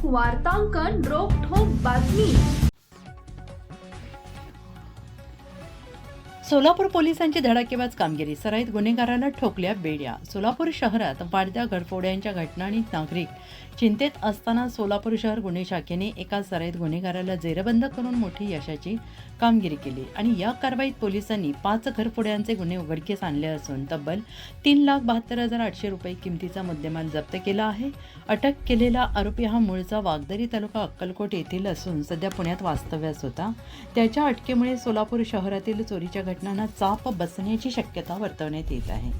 वार्तांकन रोखठोक बातमी। सोलापूर पोलिसांची धडाकेबाज कामगिरी, सराईत गुन्हेगाराला ठोकल्या बेड्या। सोलापूर शहरात वाढत्या घरफोड्यांच्या घटनांनी नागरिक चिंतेत असताना सोलापूर शहर गुन्हे शाखेने एका सराईत गुन्हेगाराला जेरबंद करून मोठी यशाची कामगिरी केली आणि या कारवाईत पोलिसांनी 5 घरफोड्यांचे गुन्हे उघडकीस आणले असून तब्बल 3,72,800 रुपये किमतीचा मुद्देमाल जप्त केला आहे। अटक केलेला आरोपी हा मूळचा वागदरी तालुका अक्कलकोट येथील असून सध्या पुण्यात वास्तव्यास होता। त्याच्या अटकेमुळे सोलापूर शहरातील चोरीच्या घटनांना चाप बसण्याची शक्यता वर्तवण्यात येत आहे।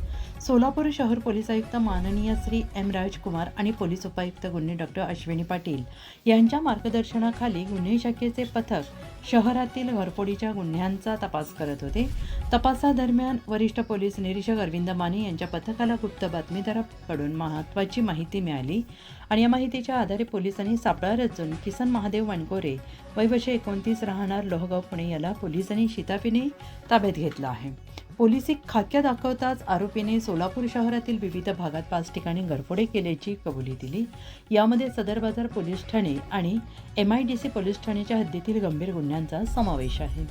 सोलापूर शहर पोलीस आयुक्त माननीय श्री एम राजकुमार आणि पोलीस उपायुक्त गुन्हे डॉक्टर अश्विनी पाटील यांच्या मार्गदर्शनाखाली गुन्हे शाखेचे पथक शहरातील घरफोडीच्या गुन्ह्यांचा तपास करत होते। तपासादरम्यान वरिष्ठ पोलीस निरीक्षक अरविंद माने यांच्या पथकाला गुप्त बातमीदाराकडून महत्त्वाची माहिती मिळाली आणि या माहितीच्या आधारे पोलिसांनी सापळा रचून किसन महादेव वानकोरे वय वर्ष 29 राहणार लोहगाव पुणे याला पोलिसांनी शिताफीने ताब्यात घेतला आहे। पोलिसी खाक्या दाखवताच आरोपीने सोलापूर शहरातील विविध भागात 5 ठिकाणी घरफोडे केल्याची कबुली दिली। यामध्ये सदर बाजार पोलीस ठाणे आणि MIDC पोलीस ठाण्याच्या हद्दीतील गंभीर गुन्ह्यांचा समावेश आहे।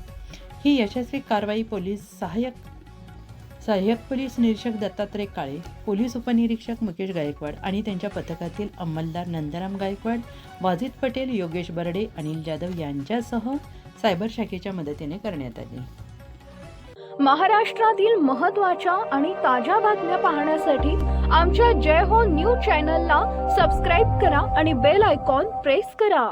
ही यशस्वी कारवाई सहाय्यक पोलीस निरीक्षक दत्तात्रय काळे, पोलीस उपनिरीक्षक मुकेश गायकवाड आणि त्यांच्या पथकातील अंमलदार नंदराम गायकवाड, वाजिद पटेल, योगेश बर्डे, अनिल जाधव यांच्यासह सायबर शाखेच्या मदतीने करण्यात आली। महाराष्ट्रातील महत्त्वाच्या आणि ताज्या बातम्या पाहण्यासाठी आमच्या जय हो न्यूज चॅनलला सबस्क्राईब करा आणि बेल आयकॉन प्रेस करा।